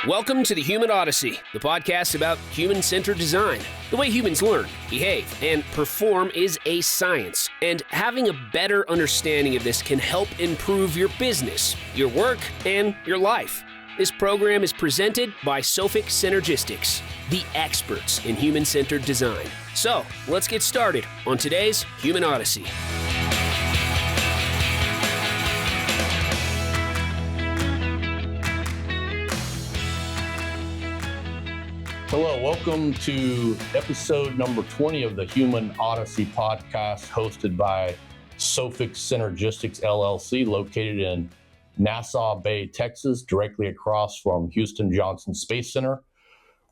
Welcome to the Human Odyssey, the podcast about human-centered design. The way humans learn, behave, and perform is a science, and having a better understanding of this can help improve your business, your work, and your life. This program is presented by Sophic Synergistics, the experts in human-centered design. So, let's get started on today's Human Odyssey. Hello, welcome to episode number 20 of the Human Odyssey podcast, hosted by Sophic Synergistics, LLC, located in Nassau Bay, Texas, directly across from Houston Johnson Space Center.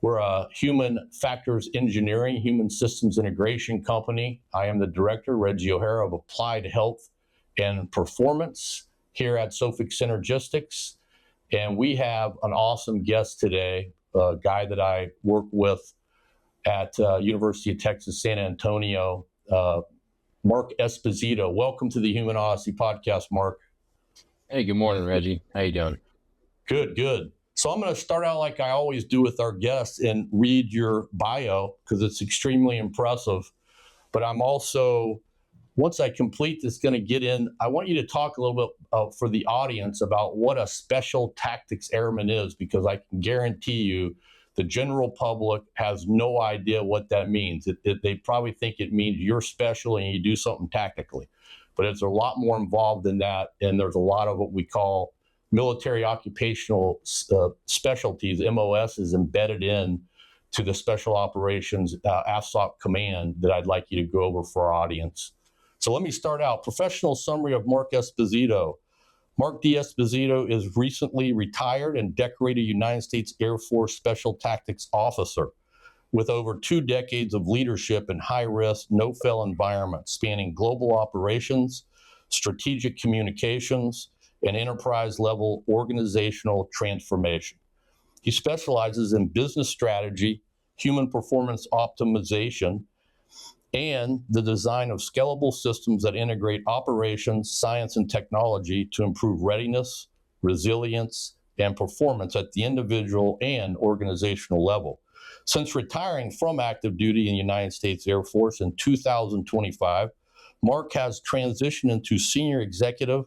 We're a human factors engineering, human systems integration company. I am the director, Reginald O'Hara, of Applied Health and Performance here at Sophic Synergistics. And we have an awesome guest today, a guy that I work with at University of Texas, San Antonio, Marc Esposito. Welcome to the Human Odyssey podcast, Marc. Hey, good morning, Reggie. How you doing? Good. So I'm going to start out like I always do with our guests and read your bio because it's extremely impressive. But I'm also, once I complete this, going to get in. I want you to talk a little bit for the audience about what a special tactics airman is, because I can guarantee you the general public has no idea what that means. They probably think it means you're special and you do something tactically. But it's a lot more involved than that, and there's a lot of what we call military occupational specialties, MOS, is embedded in to the Special Operations AFSOC command that I'd like you to go over for our audience. So let me start out. Professional summary of Marc Esposito. Marc D. Esposito is recently retired and decorated United States Air Force Special Tactics Officer with over 2 decades of leadership in high-risk, no-fail environments spanning global operations, strategic communications, and enterprise-level organizational transformation. He specializes in business strategy, human performance optimization, and the design of scalable systems that integrate operations, science, and technology to improve readiness, resilience, and performance at the individual and organizational level. Since retiring from active duty in the United States Air Force in 2025, Marc has transitioned into senior executive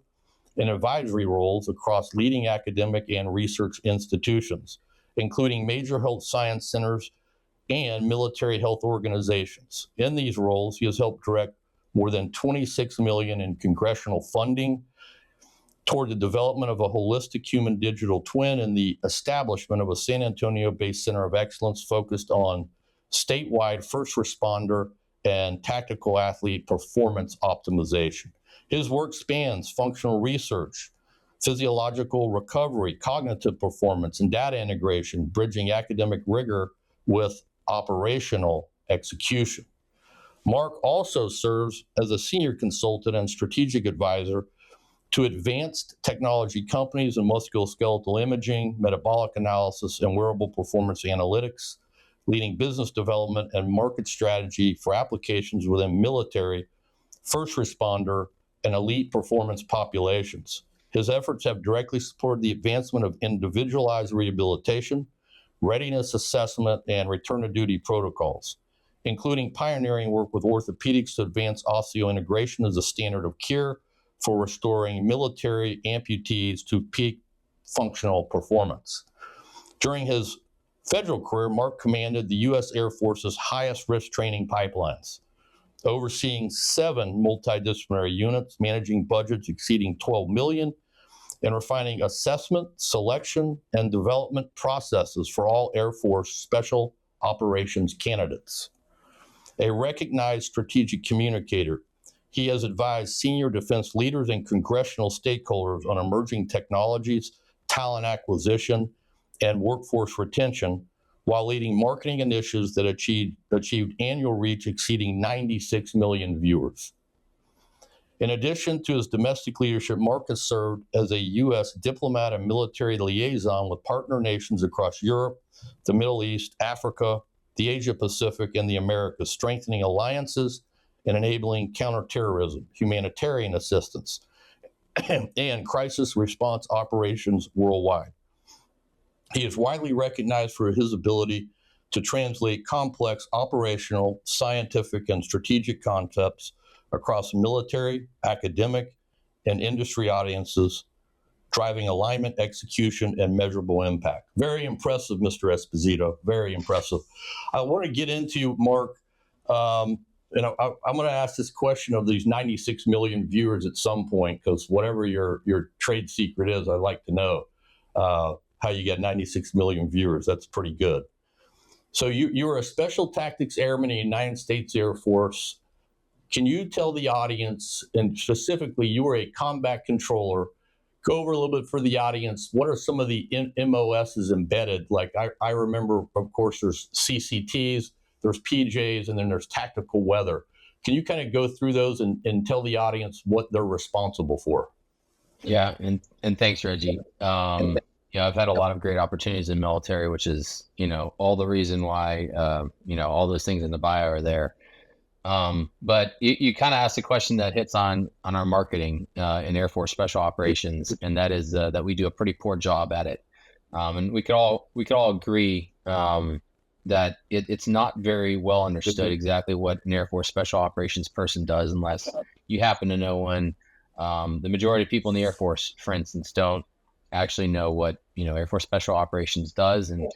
and advisory roles across leading academic and research institutions, including major health science centers and military health organizations. In these roles, he has helped direct more than $26 million in congressional funding toward the development of a holistic human digital twin and the establishment of a San Antonio-based center of excellence focused on statewide first responder and tactical athlete performance optimization. His work spans functional research, physiological recovery, cognitive performance, and data integration, bridging academic rigor with operational execution. Marc also serves as a senior consultant and strategic advisor to advanced technology companies in musculoskeletal imaging, metabolic analysis, and wearable performance analytics, leading business development and market strategy for applications within military, first responder, and elite performance populations. His efforts have directly supported the advancement of individualized rehabilitation, readiness assessment, and return to duty protocols, including pioneering work with orthopedics to advance osseointegration as a standard of care for restoring military amputees to peak functional performance. During his federal career, Marc commanded the U.S. Air Force's highest risk training pipelines, overseeing 7 multidisciplinary units, managing budgets exceeding $12 million, and refining assessment, selection, and development processes for all Air Force Special Operations candidates. A recognized strategic communicator, he has advised senior defense leaders and congressional stakeholders on emerging technologies, talent acquisition, and workforce retention, while leading marketing initiatives that achieved annual reach exceeding 96 million viewers. In addition to his domestic leadership, Marc has served as a U.S. diplomat and military liaison with partner nations across Europe, the Middle East, Africa, the Asia Pacific, and the Americas, strengthening alliances and enabling counterterrorism, humanitarian assistance, and crisis response operations worldwide. He is widely recognized for his ability to translate complex operational, scientific, and strategic concepts across military, academic, and industry audiences, driving alignment, execution, and measurable impact. Very impressive, Mr. Esposito. Very impressive. I want to get into, Marc, I'm going to ask this question of these 96 million viewers at some point, because whatever your trade secret is, I'd like to know how you get 96 million viewers. That's pretty good. So you were a Special Tactics Airman in the United States Air Force. Can you tell the audience, and specifically you were a combat controller, go over a little bit for the audience, what are some of the MOSs embedded? Like I remember, of course, there's CCTs, there's PJs, and then there's tactical weather. Can you kind of go through those and tell the audience what they're responsible for? Yeah, and thanks, Reggie. I've had a lot of great opportunities in military, which is, all the reason why, all those things in the bio are there. But you kind of asked a question that hits on our marketing in Air Force Special Operations, and that is that we do a pretty poor job at it. And we could all agree that it's not very well understood exactly what an Air Force Special Operations person does, unless you happen to know one. The majority of people in the Air Force, for instance, don't actually know what Air Force Special Operations does, and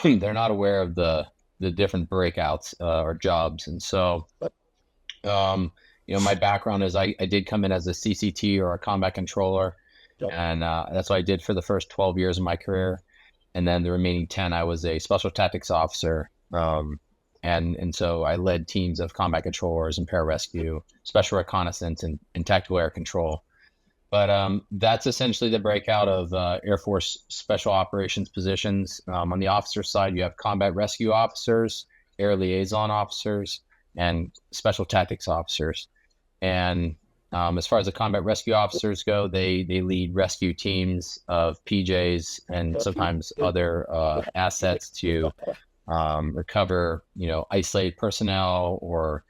they're not aware of the different breakouts or jobs. And so, my background is I did come in as a CCT or a combat controller, and that's what I did for the first 12 years of my career. And then the remaining 10, I was a Special Tactics Officer. And so I led teams of combat controllers and pararescue, special reconnaissance, and tactical air control. But that's essentially the breakout of Air Force Special Operations positions. On the officer side, you have combat rescue officers, air liaison officers, and special tactics officers. And as far as the combat rescue officers go, they lead rescue teams of PJs and sometimes other assets to recover, isolated personnel or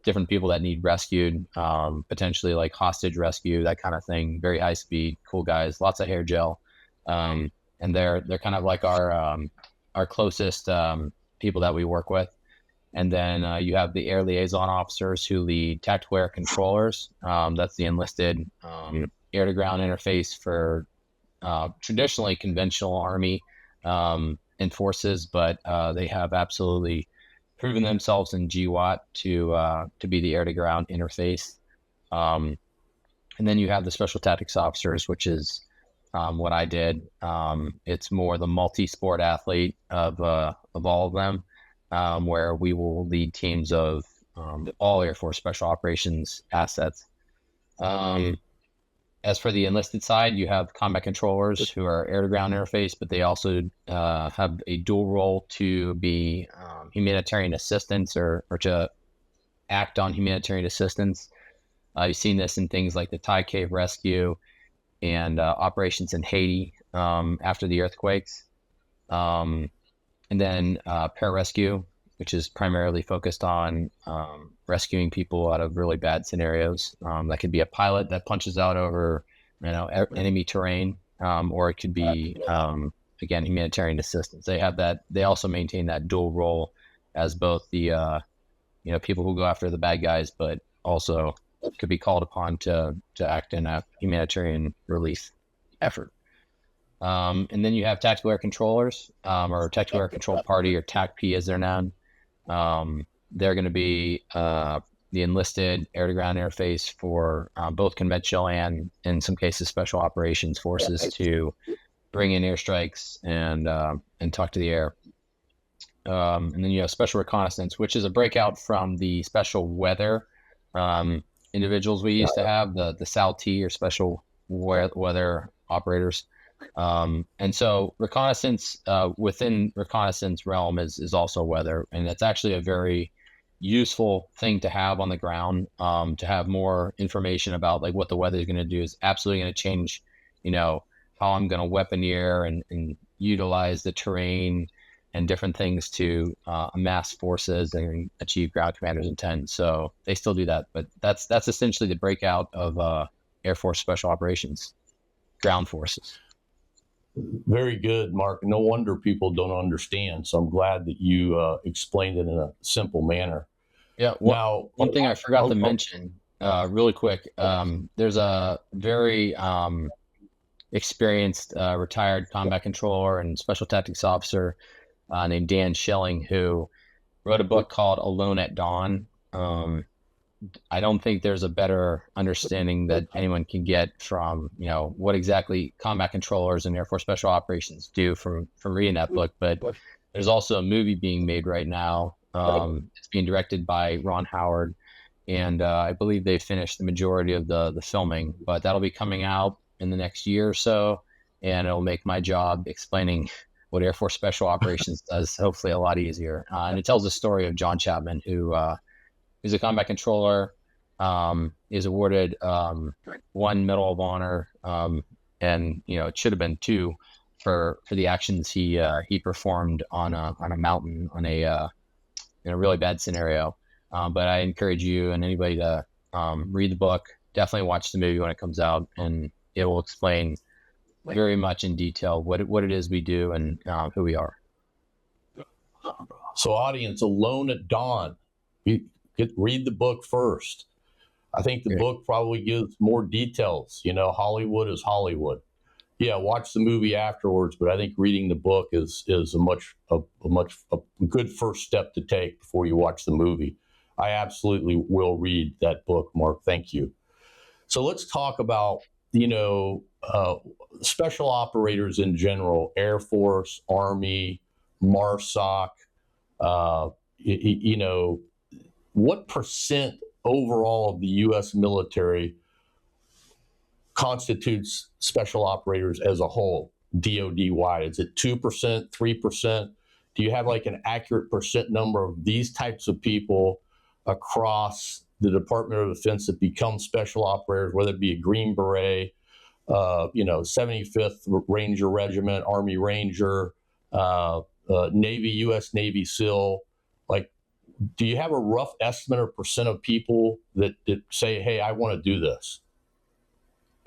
different people that need rescued, potentially like hostage rescue, that kind of thing. Very high speed, cool guys, lots of hair gel, and they're kind of like our closest people that we work with. And then you have the air liaison officers who lead tactical air controllers. That's the enlisted air to ground interface for traditionally conventional Army and forces, but they have absolutely proven themselves in GWAT to be the air to ground interface. And then you have the special tactics officers, which is what I did. It's more the multi-sport athlete of all of them, where we will lead teams of all Air Force Special Operations assets. As for the enlisted side, you have combat controllers who are air-to-ground interface, but they also have a dual role to be humanitarian assistance or to act on humanitarian assistance. You've seen this in things like the Thai Cave Rescue and operations in Haiti after the earthquakes. And then pararescue, which is primarily focused on rescuing people out of really bad scenarios. That could be a pilot that punches out over, enemy terrain, or it could be, again, humanitarian assistance. They have that. They also maintain that dual role as both the, people who go after the bad guys, but also could be called upon to act in a humanitarian relief effort. And then you have tactical air controllers, or tactical air control party, or TACP as they're known. They're going to be the enlisted air-to-ground interface for both conventional and, in some cases, special operations forces to bring in airstrikes and talk to the air. And then you have special reconnaissance, which is a breakout from the special weather individuals we used to have, the SALT or special weather operators. And so reconnaissance within reconnaissance realm is also weather, and it's actually a very useful thing to have on the ground. To have more information about like what the weather is going to do is absolutely going to change, how I'm going to weaponeer and utilize the terrain and different things to amass forces and achieve ground commander's intent. So they still do that, but that's essentially the breakout of Air Force Special Operations ground forces. Very good, Mark. No wonder people don't understand. So I'm glad that you explained it in a simple manner. Yeah. Now, One thing I forgot to oh, mention, really quick, there's a very experienced retired combat controller and special tactics officer named Dan Schelling, who wrote a book called Alone at Dawn. I don't think there's a better understanding that anyone can get from, what exactly combat controllers and Air Force Special Operations do from reading that book. But there's also a movie being made right now. It's being directed by Ron Howard, and I believe they finished the majority of the filming, but that'll be coming out in the next year or so, and it'll make my job explaining what Air Force Special Operations does hopefully a lot easier. And it tells the story of John Chapman, who's a combat controller, is awarded one Medal of Honor, and it should have been two for the actions he performed on a mountain in a really bad scenario. But I encourage you and anybody to read the book. Definitely watch the movie when it comes out, and it will explain very much in detail what it is we do and who we are. So, audience, Alone at Dawn. Read the book first. I think the book probably gives more details. Hollywood is Hollywood. Yeah, watch the movie afterwards, but I think reading the book is a good first step to take before you watch the movie. I absolutely will read that book, Mark. Thank you. So let's talk about special operators in general, Air Force, Army, MARSOC. What percent overall of the U.S. military constitutes special operators as a whole, DOD-wide? Is it 2%, 3%? Do you have like an accurate percent number of these types of people across the Department of Defense that become special operators, whether it be a Green Beret, 75th Ranger Regiment, Army Ranger, Navy, U.S. Navy SEAL? Do you have a rough estimate or percent of people that say, hey, I want to do this?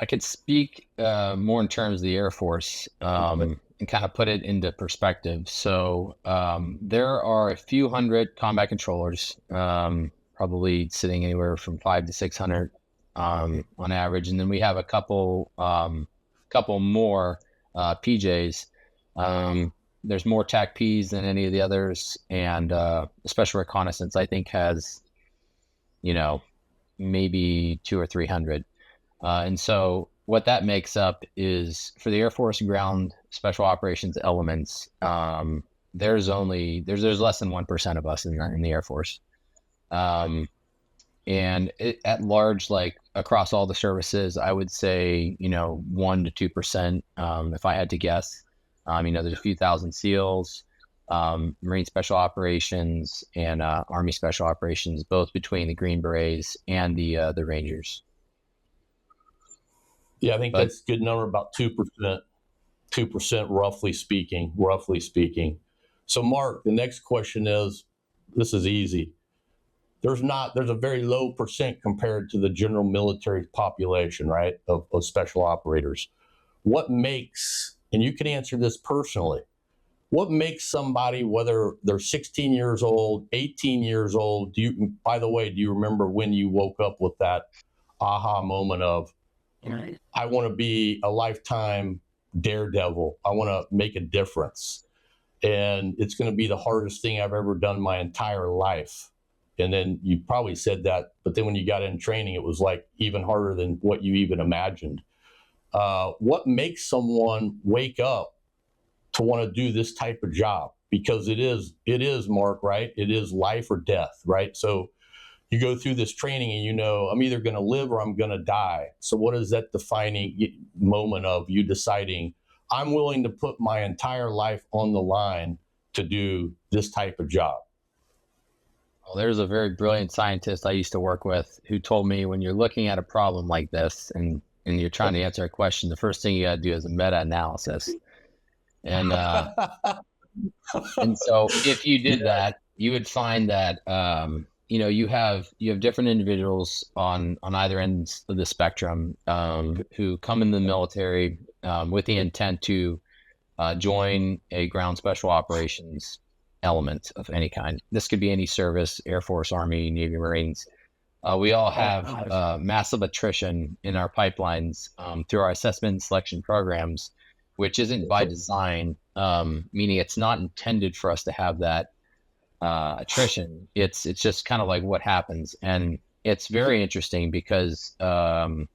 I could speak more in terms of the Air Force and kind of put it into perspective. So there are a few hundred combat controllers, probably sitting anywhere from 500 to 600 on average. And then we have a couple more PJs. There's more TAC-Ps than any of the others, and Special Reconnaissance, I think, has, maybe 200 or 300. And so what that makes up is, for the Air Force ground special operations elements, there's less than 1% of us in the Air Force. And at large, like across all the services, I would say, 1% to 2%, if I had to guess. There's a few thousand SEALs, Marine Special Operations, and Army Special Operations, both between the Green Berets and the Rangers. Yeah, I think that's a good number, about 2%, roughly speaking. So, Mark, the next question is, this is easy. There's a very low percent compared to the general military population, right, of special operators. What makes, and you can answer this personally, what makes somebody, whether they're 16 years old, 18 years old, by the way, do you remember when you woke up with that aha moment of, I want to be a lifetime daredevil. I want to make a difference. And it's going to be the hardest thing I've ever done my entire life. And then you probably said that, but then when you got in training, it was like even harder than what you even imagined. What makes someone wake up to want to do this type of job? Because it is, Mark, right? It is life or death, right? So you go through this training and I'm either going to live or I'm going to die. So what is that defining moment of you deciding, I'm willing to put my entire life on the line to do this type of job? Well, there's a very brilliant scientist I used to work with who told me, when you're looking at a problem like this and you're trying to answer a question, the first thing you got to do is a meta-analysis. And and so if you did that, you would find that you have different individuals on either ends of the spectrum who come in the military with the intent to join a ground special operations element of any kind. This could be any service, Air Force, Army, Navy, Marines. We all have massive attrition in our pipelines through our assessment and selection programs, which isn't by design, meaning it's not intended for us to have that attrition. It's just kind of like what happens. And it's very interesting because I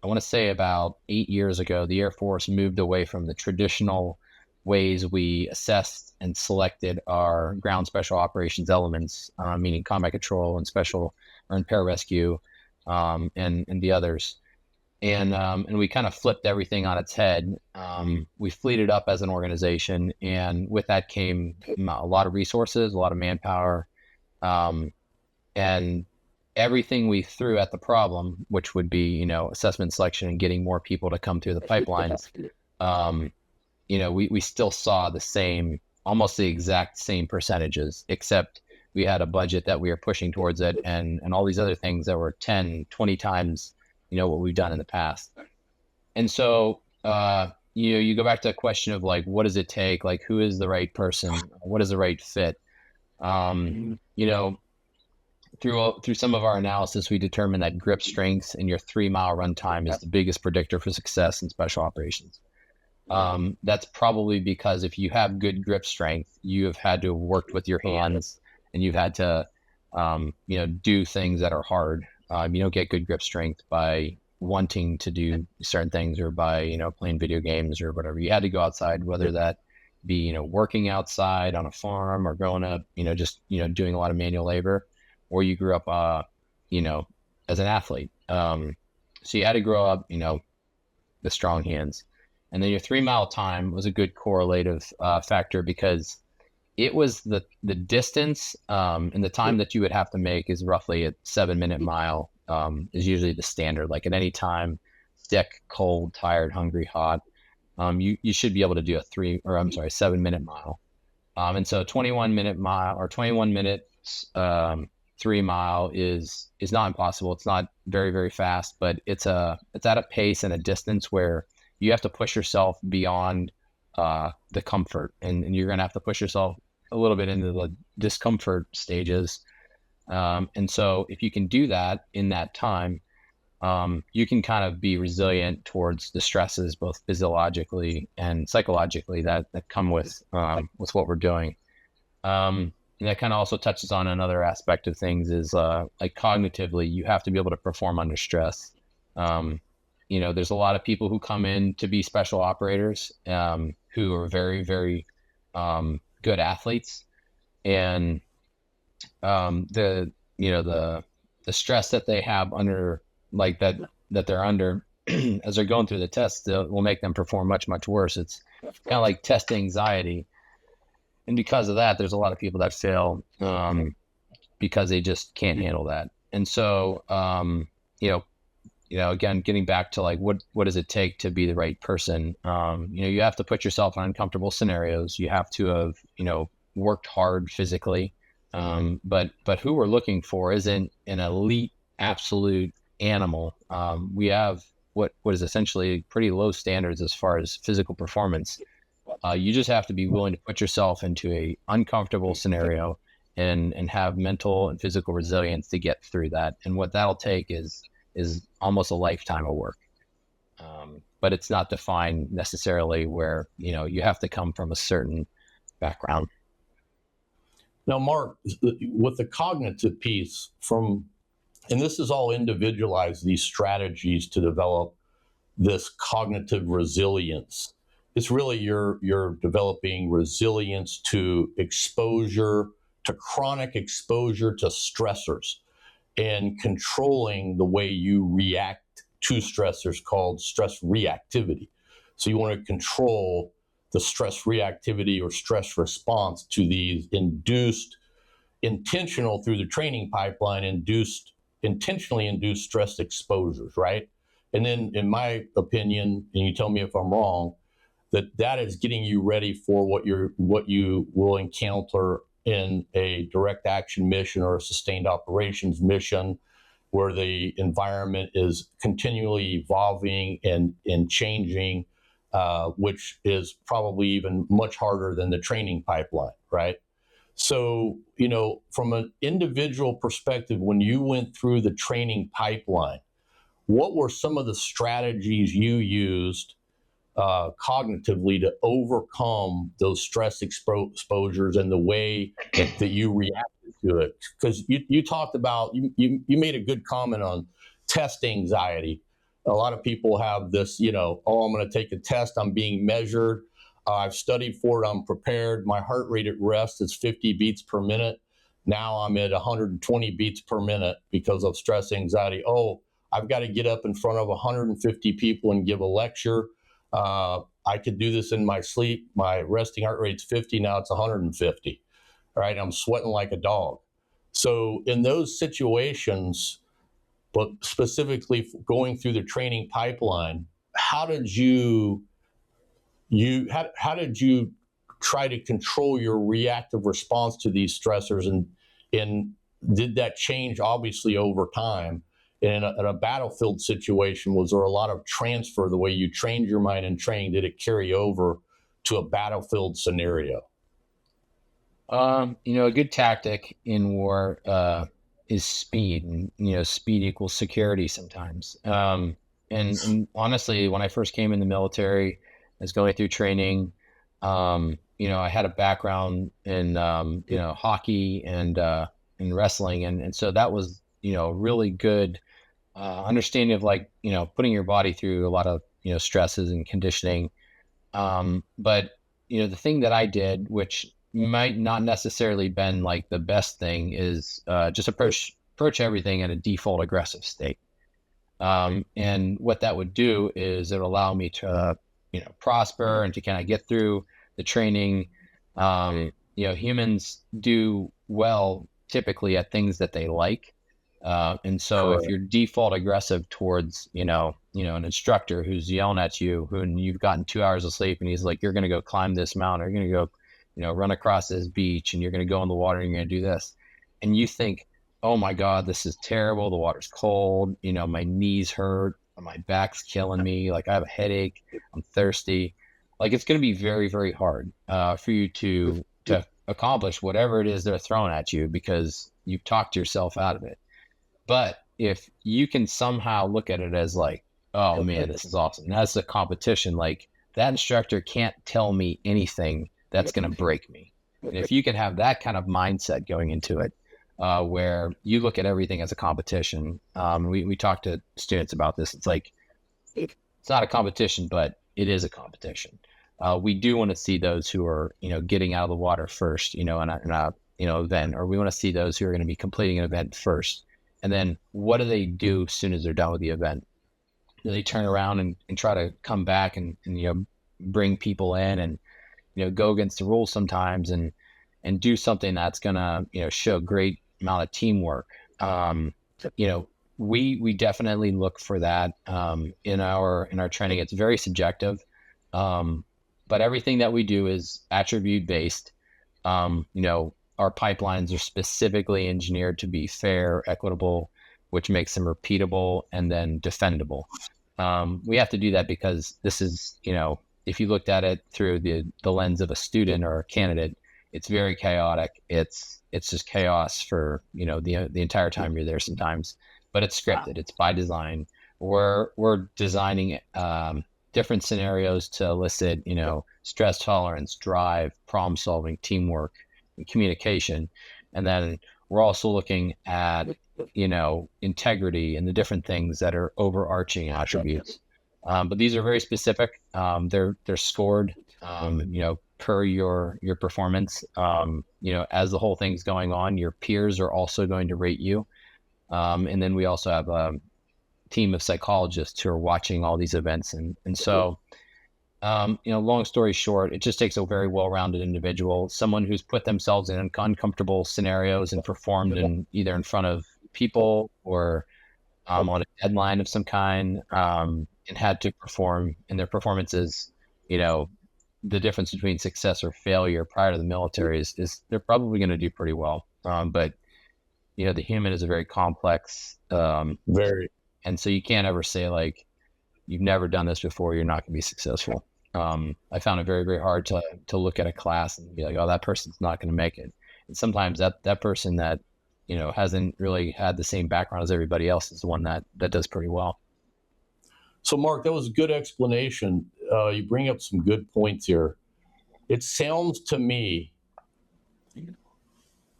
want to say about 8 years ago, the Air Force moved away from the traditional ways we assessed and selected our ground special operations elements, meaning combat control and special and pararescue, and the others. And we kind of flipped everything on its head. We fleeted up as an organization, and with that came a lot of resources, a lot of manpower, and everything we threw at the problem, which would be, assessment selection and getting more people to come through the pipelines. We still saw the same, almost the exact same percentages, except we had a budget that we were pushing towards it, and all these other things that were 10, 20 times, what we've done in the past. And so, you go back to the question of like, what does it take? Like, who is the right person? What is the right fit? Through some of our analysis, we determined that grip strength in your 3-mile run time is the biggest predictor for success in special operations. That's probably because if you have good grip strength, you have had to have worked with your hands, and you've had to, do things that are hard. You don't get good grip strength by wanting to do certain things or by, playing video games or whatever. You had to go outside, whether that be, working outside on a farm or growing up, just, doing a lot of manual labor, or you grew up, as an athlete. So you had to grow up, with strong hands. And then your 3-mile time was a good correlative factor, because it was the distance and the time that you would have to make is roughly a 7-minute mile is usually the standard. Like at any time, sick, cold, tired, hungry, hot, you should be able to do a 7-minute mile. And so 21-minute mile or 21 minutes 3-mile is not impossible. It's not very, very fast, but it's at a pace and a distance where you have to push yourself beyond the comfort, and you're going to have to push yourself a little bit into the discomfort stages. And so if you can do that in that time, you can kind of be resilient towards the stresses, both physiologically and psychologically, that come with what we're doing. And that kind of also touches on another aspect of things is like cognitively, you have to be able to perform under stress. There's a lot of people who come in to be special operators who are very, very good athletes, and the stress that they have under, like that they're under as they're going through the tests will make them perform much, much worse. It's kind of like test anxiety. And because of that, there's a lot of people that fail because they just can't handle that. And so, again, getting back to like, what does it take to be the right person? You have to put yourself in uncomfortable scenarios. You have to have, worked hard physically. But who we're looking for isn't an elite, absolute animal. We have what is essentially pretty low standards as far as physical performance. You just have to be willing to put yourself into a uncomfortable scenario and have mental and physical resilience to get through that. And what that'll take is almost a lifetime of work. But it's not defined necessarily where, you have to come from a certain background. Now, Marc, with the cognitive piece and this is all individualized, these strategies to develop this cognitive resilience. It's really you're developing resilience to exposure, to chronic exposure to stressors, and controlling the way you react to stressors, called stress reactivity. So you want to control the stress reactivity or stress response to these intentional through the training pipeline, intentionally induced stress exposures, right? And then in my opinion, and you tell me if I'm wrong, that is getting you ready for what you will encounter in a direct action mission or a sustained operations mission, where the environment is continually evolving and changing. which is probably even much harder than the training pipeline, right? So, from an individual perspective, when you went through the training pipeline, what were some of the strategies you used cognitively to overcome those stress exposures and the way that you reacted to it? Because you talked about, you made a good comment on test anxiety. A lot of people have this, oh, I'm going to take a test, I'm being measured. I've studied for it, I'm prepared. My heart rate at rest is 50 beats per minute. Now I'm at 120 beats per minute because of stress anxiety. Oh, I've got to get up in front of 150 people and give a lecture. I could do this in my sleep. My resting heart rate's 50, now it's 150. Right? I'm sweating like a dog. So in those situations, but specifically going through the training pipeline, how did you try to control your reactive response to these stressors, and did that change obviously over time? In a battlefield situation, was there a lot of transfer, the way you trained your mind in training? Did it carry over to a battlefield scenario? A good tactic in war is speed, and speed equals security sometimes. And honestly, when I first came in the military, I was going through training. I had a background in hockey and wrestling, and so that was really good understanding of putting your body through a lot of stresses and conditioning. But the thing that I did, which might not necessarily been like the best thing, is just approach everything in a default aggressive state. And what that would do is it would allow me to prosper and to kind of get through the training. Humans do well typically at things that they like. And so if you're default aggressive towards, an instructor who's yelling at you, and you've gotten 2 hours of sleep, and he's like, you're going to go climb this mountain, or you're going to go, run across this beach, and you're going to go in the water, and you're going to do this. And you think, oh my God, this is terrible. The water's cold. My knees hurt. My back's killing me. Like, I have a headache. I'm thirsty. Like, it's going to be very, very hard for you to accomplish whatever it is they're throwing at you, because you've talked yourself out of it. But if you can somehow look at it as like, oh man, this is awesome. That's a competition. Like, that instructor can't tell me anything that's going to break me. And if you can have that kind of mindset going into it, where you look at everything as a competition. We talk to students about this. It's like, it's not a competition, but it is a competition. We do want to see those who are, getting out of the water first, in a event, or we want to see those who are going to be completing an event first. And then what do they do as soon as they're done with the event? Do they turn around and try to come back and bring people in and, go against the rules sometimes and do something that's going to, show great amount of teamwork? We definitely look for that in our training. It's very subjective, but everything that we do is attribute based. Our pipelines are specifically engineered to be fair, equitable, which makes them repeatable and then defendable. We have to do that because this is, if you looked at it through the lens of a student or a candidate, it's very chaotic. It's just chaos for, the entire time you're there sometimes, but it's scripted. It's by design. We're designing different scenarios to elicit, stress tolerance, drive, problem solving, teamwork, and communication. And then we're also looking at, integrity and the different things that are overarching attributes. But these are very specific. They're scored, per your performance. As the whole thing's going on, your peers are also going to rate you. And then we also have a team of psychologists who are watching all these events. And so, long story short, it just takes a very well-rounded individual, someone who's put themselves in uncomfortable scenarios and performed either in front of people or on a deadline of some kind, and had to perform. And their performances, the difference between success or failure prior to the military is they're probably going to do pretty well. But the human is a very complex, and so you can't ever say like, you've never done this before, you're not going to be successful. I found it very, very hard to look at a class and be like, oh, that person's not going to make it. And sometimes that person that, hasn't really had the same background as everybody else is the one that does pretty well. So, Mark, that was a good explanation. You bring up some good points here. It sounds to me,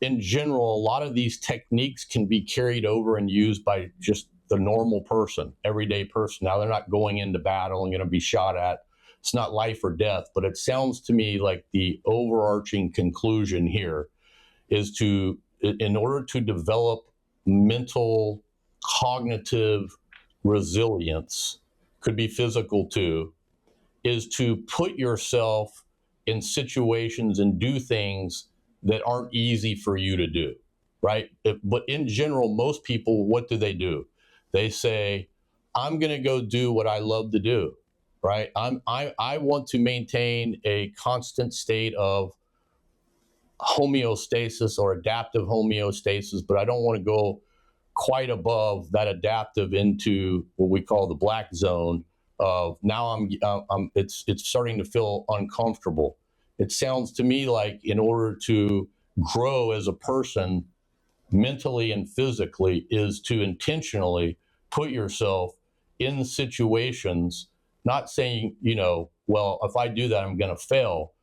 in general, a lot of these techniques can be carried over and used by just the normal person, everyday person. Now, they're not going into battle and going to be shot at. It's not life or death, but it sounds to me like the overarching conclusion here is in order to develop mental, cognitive resilience, could be physical too, is to put yourself in situations and do things that aren't easy for you to do, right? But in general, most people, what do? They say, I'm going to go do what I love to do, right? I want to maintain a constant state of homeostasis or adaptive homeostasis, but I don't want to go quite above that adaptive into what we call the black zone of now it's starting to feel uncomfortable. It sounds to me like in order to grow as a person mentally and physically is to intentionally put yourself in situations, not saying, well, if I do that, I'm going to fail.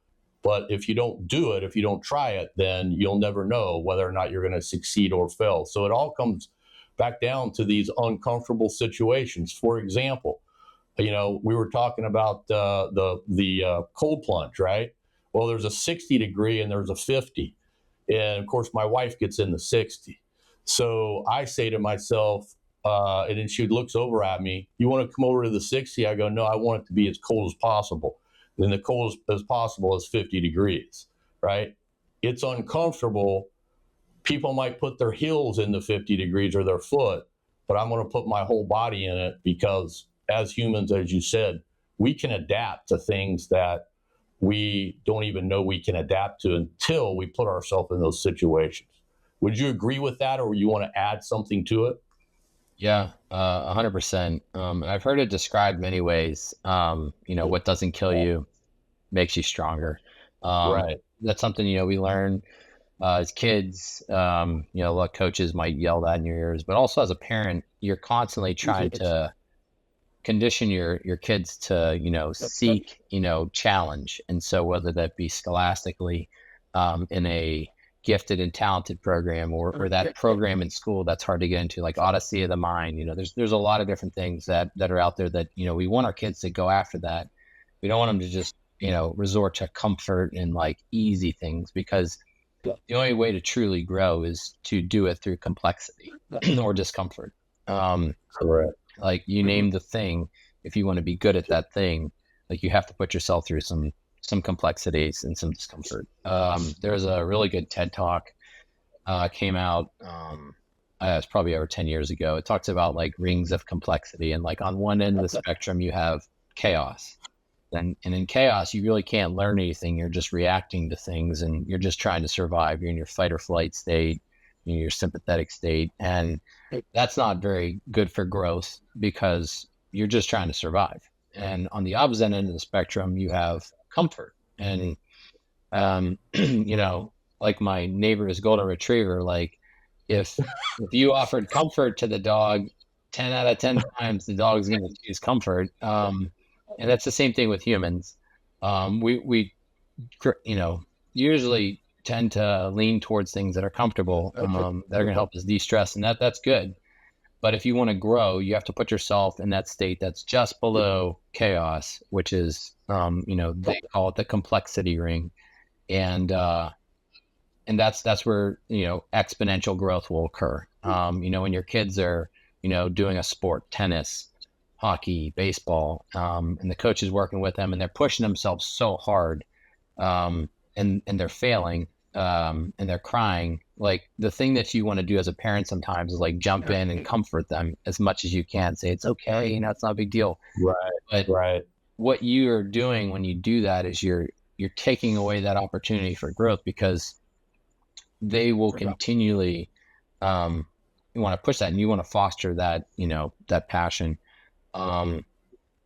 But if you don't do it, if you don't try it, then you'll never know whether or not you're going to succeed or fail. So it all comes back down to these uncomfortable situations. For example, we were talking about the cold plunge, right? Well, there's a 60 degree and there's a 50. And of course, my wife gets in the 60. So I say to myself, and then she looks over at me, you want to come over to the 60? I go, no, I want it to be as cold as possible. Then the coldest as possible is 50 degrees, right? It's uncomfortable. People might put their heels in the 50 degrees or their foot, but I'm going to put my whole body in it because as humans, as you said, we can adapt to things that we don't even know we can adapt to until we put ourselves in those situations. Would you agree with that, or you want to add something to it? Yeah, 100%. I've heard it described many ways. What doesn't kill you makes you stronger. Right. That's something, we learn as kids. A lot of coaches might yell that in your ears, but also as a parent, you're constantly trying to condition your kids to, seek, challenge. And so whether that be scholastically in a gifted and talented program or that program in school that's hard to get into, like Odyssey of the Mind, there's a lot of different things that are out there that, we want our kids to go after that. We don't want them to just, resort to comfort and like easy things, because the only way to truly grow is to do it through complexity or discomfort. Correct. Like you name the thing, if you want to be good at that thing, like you have to put yourself through some complexities and some discomfort. There's a really good TED Talk came out. It's probably over 10 years ago. It talks about like rings of complexity, and like on one end of the spectrum you have chaos. And in chaos, you really can't learn anything. You're just reacting to things, and you're just trying to survive. You're in your fight or flight state, your sympathetic state, and that's not very good for growth because you're just trying to survive. And on the opposite end of the spectrum, you have comfort. And like my neighbor's golden retriever, like if you offered comfort to the dog 10 out of 10 times, the dog's going to choose comfort. And that's the same thing with humans. We usually tend to lean towards things that are comfortable, that are going to help us de-stress, and that's good. But if you want to grow, you have to put yourself in that state that's just below chaos, which is, they call it the complexity ring. And that's where, exponential growth will occur. When your kids are, doing a sport, tennis, hockey, baseball, and the coach is working with them and they're pushing themselves so hard, and they're failing, and they're crying. Like the thing that you want to do as a parent sometimes is like jump in and comfort them as much as you can. Say it's okay, it's not a big deal. Right. Right. What you're doing when you do that is you're taking away that opportunity for growth, because they will continually you want to push that, and you want to foster that, that passion.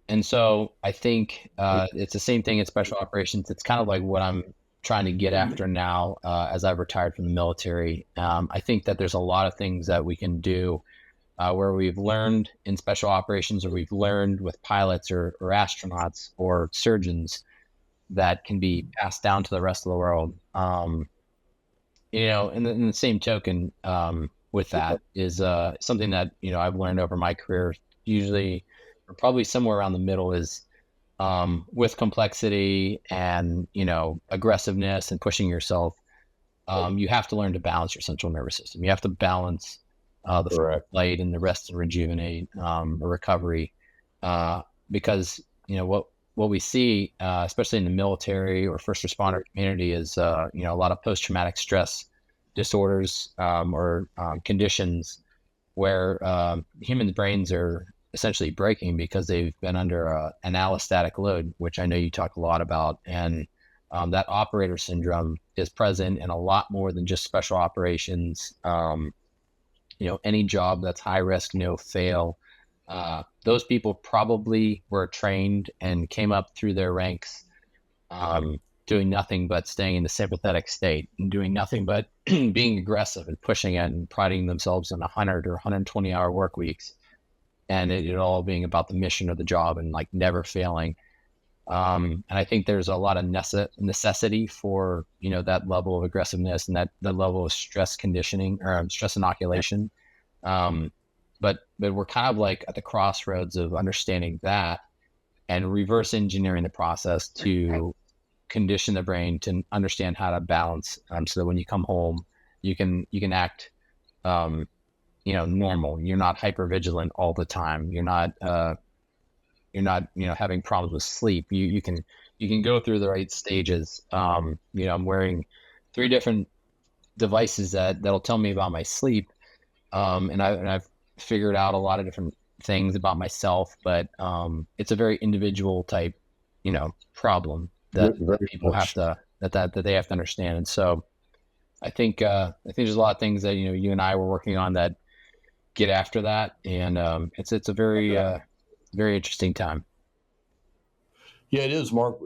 And so I think it's the same thing in special operations. It's kind of like what I'm trying to get after now as I've retired from the military. I think that there's a lot of things that we can do where we've learned in special operations, or we've learned with pilots or astronauts or surgeons, that can be passed down to the rest of the world. In the same token, with that is something that, I've learned over my career, usually, or probably somewhere around the middle, is with complexity and, aggressiveness and pushing yourself. You have to learn to balance your central nervous system. You have to balance the flight and the rest and rejuvenate, or recovery, because what we see, especially in the military or first responder community, is a lot of post-traumatic stress disorders, or conditions where human brains are essentially breaking because they've been under an allostatic load, which I know you talk a lot about. And that operator syndrome is present in a lot more than just special operations. Any job that's high risk, no fail. Those people probably were trained and came up through their ranks, doing nothing but staying in the sympathetic state and doing nothing but being aggressive and pushing it and priding themselves in 100 or 120 hour work weeks, and it all being about the mission of the job and like never failing. And I think there's a lot of necessity for, that level of aggressiveness and that level of stress conditioning, or stress inoculation. But we're kind of like at the crossroads of understanding that and reverse engineering the process to condition the brain to understand how to balance, so that when you come home, you can act, normal. You're not hypervigilant all the time. You're not having problems with sleep. You can go through the right stages. I'm wearing 3 different devices that'll tell me about my sleep, and I've figured out a lot of different things about myself, but it's a very individual type, problem that people have to that they have to understand. And so I think there's a lot of things that you and I were working on that get after that, and it's a very very interesting time. Yeah, it is, Mark.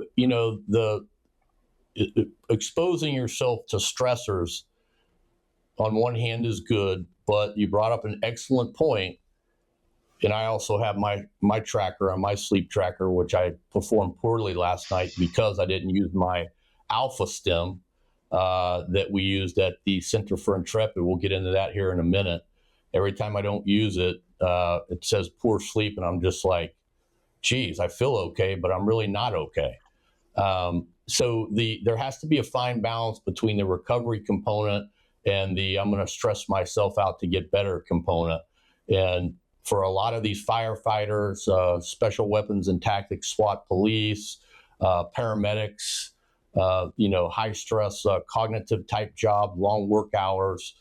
Exposing yourself to stressors on one hand is good, but you brought up an excellent point. And I also have my tracker on my sleep tracker, which I performed poorly last night because I didn't use my alpha stim that we used at the Center for Intrepid. We'll get into that here in a minute. Every time I don't use it, it says poor sleep, and I'm just like, geez, I feel okay, but I'm really not okay. So there has to be a fine balance between the recovery component and the I'm going to stress myself out to get better component. And for a lot of these firefighters, special weapons and tactics, SWAT police, paramedics, high stress, cognitive type job, long work hours,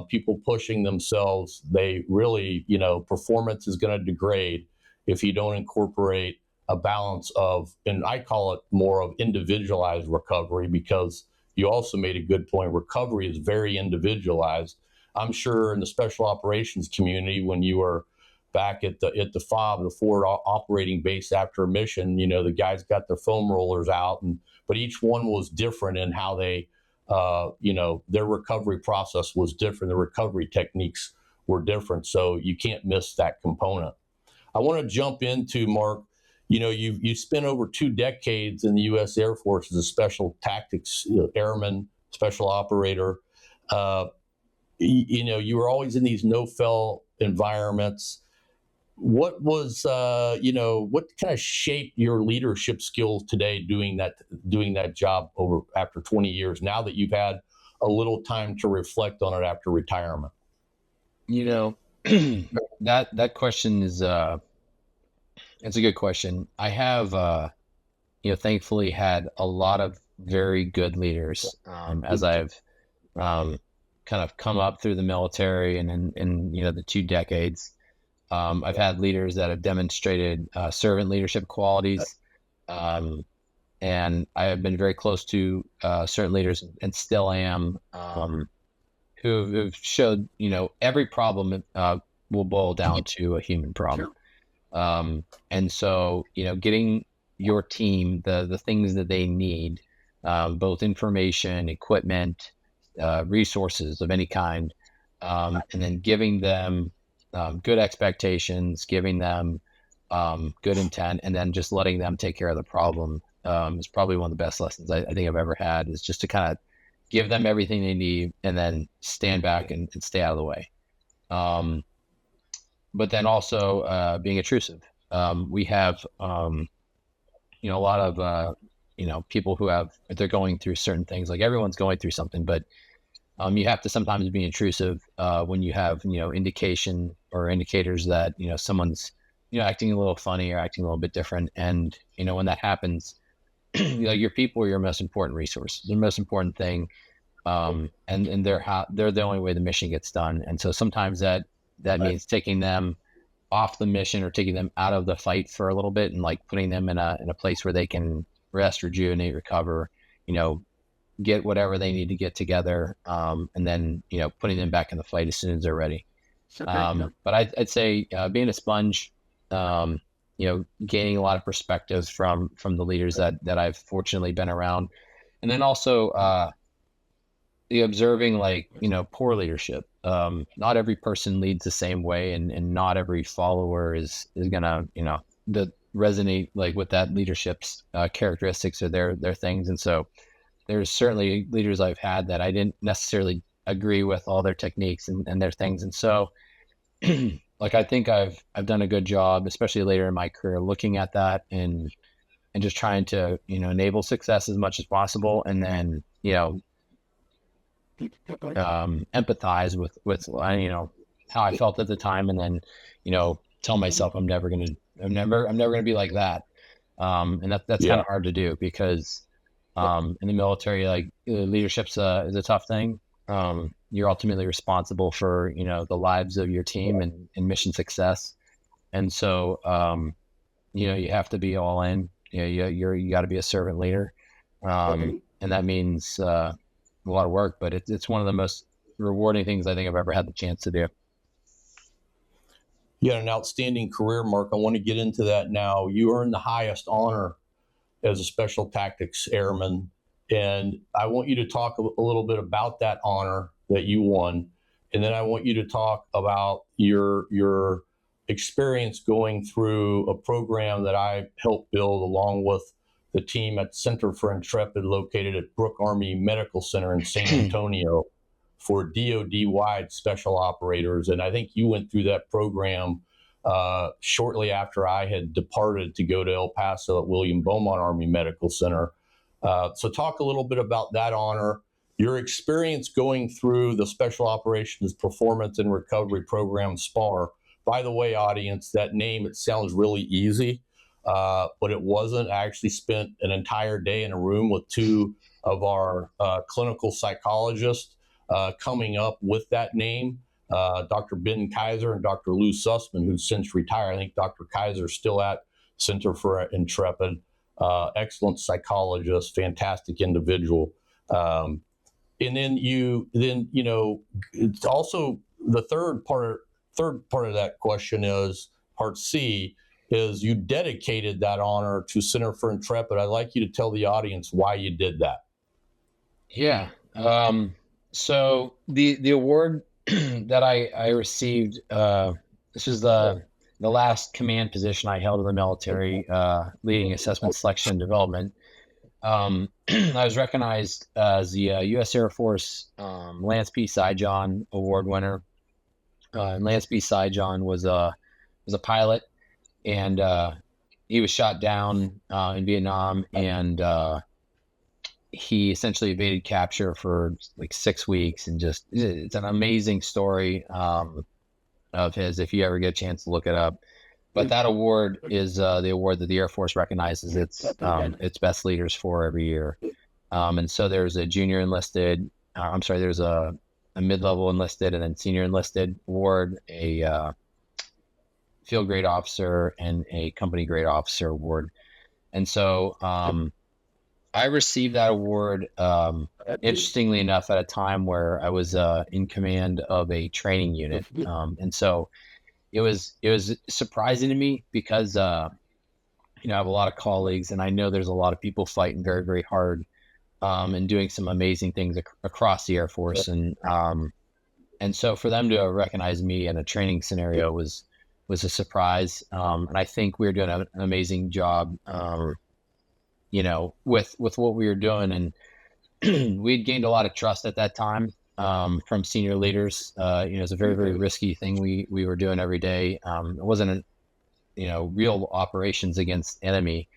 people pushing themselves, they really, performance is going to degrade if you don't incorporate a balance of, and I call it more of individualized recovery, because you also made a good point. Recovery is very individualized. I'm sure in the special operations community, when you were back at the FOB, the forward operating base after a mission, the guys got their foam rollers out, but each one was different in how they, their recovery process was different. The recovery techniques were different. So you can't miss that component. I want to jump into, Mark, you spent over 2 decades in the U.S. Air Force as a special tactics airman, special operator. You were always in these no-fail environments. What was, what kind of shaped your leadership skills today doing that job after 20 years, now that you've had a little time to reflect on it after retirement? That question is, it's a good question. I have, thankfully had a lot of very good leaders, as I've, kind of come up through the military and in the 2 decades. I've had leaders that have demonstrated servant leadership qualities, and I have been very close to certain leaders, and still am, who've showed every problem will boil down to a human problem. And so, getting your team the things that they need, both information, equipment, resources of any kind, and then giving them good expectations, giving them good intent, and then just letting them take care of the problem is probably one of the best lessons I think I've ever had, is just to kind of give them everything they need and then stand back and stay out of the way. But then also being intrusive. We have, a lot of, people who they're going through certain things. Like, everyone's going through something, but you have to sometimes be intrusive when you have, indication or indicators that, someone's, acting a little funny or acting a little bit different. And, when that happens, your people are your most important resource, the most important thing. And they're the only way the mission gets done. And so sometimes that means taking them off the mission or taking them out of the fight for a little bit, and like putting them in a place where they can rest, rejuvenate, recover, get whatever they need to get together. And then, putting them back in the fight as soon as they're ready. But I'd say being a sponge, gaining a lot of perspectives from the leaders that I've fortunately been around. And then also, the observing, poor leadership. Not every person leads the same way, and not every follower is gonna, resonate with that leadership's characteristics or their things. And so there's certainly leaders I've had that I didn't necessarily agree with all their techniques and their things. And so I think I've done a good job, especially later in my career, looking at that and just trying to, enable success as much as possible. And then, empathize with how I felt at the time, and then tell myself I'm never gonna be like that. And that's kind of hard to do, because in the military, leadership's is a tough thing. You're ultimately responsible for the lives of your team and mission success, and so you have to be all in. You got to be a servant leader, and that means a lot of work, but it's one of the most rewarding things I think I've ever had the chance to do. You had an outstanding career, Marc. I want to get into that now. You earned the highest honor as a Special Tactics Airman, and I want you to talk a little bit about that honor that you won, and then I want you to talk about your experience going through a program that I helped build along with the team at Center for Intrepid, located at Brooke Army Medical Center in San Antonio, for DoD-wide special operators. And I think you went through that program shortly after I had departed to go to El Paso at William Beaumont Army Medical Center. So talk a little bit about that honor, your experience going through the Special Operations Performance and Recovery Program, SPAR. By the way, audience, that name, it sounds really easy. But it wasn't. I actually spent an entire day in a room with two of our clinical psychologists coming up with that name, Dr. Ben Kaiser and Dr. Lou Sussman, who's since retired. I think Dr. Kaiser is still at Center for Intrepid. Excellent psychologist, fantastic individual. And then it's also the third part of that question is part C. Is you dedicated that honor to Center for Intrepid. I'd like you to tell the audience why you did that. Yeah. So the award that I received, this was the last command position I held in the military, leading assessment, selection, and development. I was recognized as the U.S. Air Force Lance P. Saijon Award winner. And Lance P. Saijon was a pilot. And he was shot down in Vietnam, and he essentially evaded capture for 6 weeks. And just, it's an amazing story of his, if you ever get a chance to look it up. But that award is the award that the Air Force recognizes its best leaders for every year. And so there's a junior enlisted, there's a mid-level enlisted, and then senior enlisted award, a field grade officer, and a company grade officer award. And so I received that award, interestingly enough, at a time where I was in command of a training unit. And so it was surprising to me because I have a lot of colleagues, and I know there's a lot of people fighting very, very hard and doing some amazing things across the Air Force, and so for them to recognize me in a training scenario was a surprise, and I think we were doing an amazing job, with what we were doing, and we'd gained a lot of trust at that time from senior leaders. It's a very, very risky thing we were doing every day. It wasn't real operations against enemy,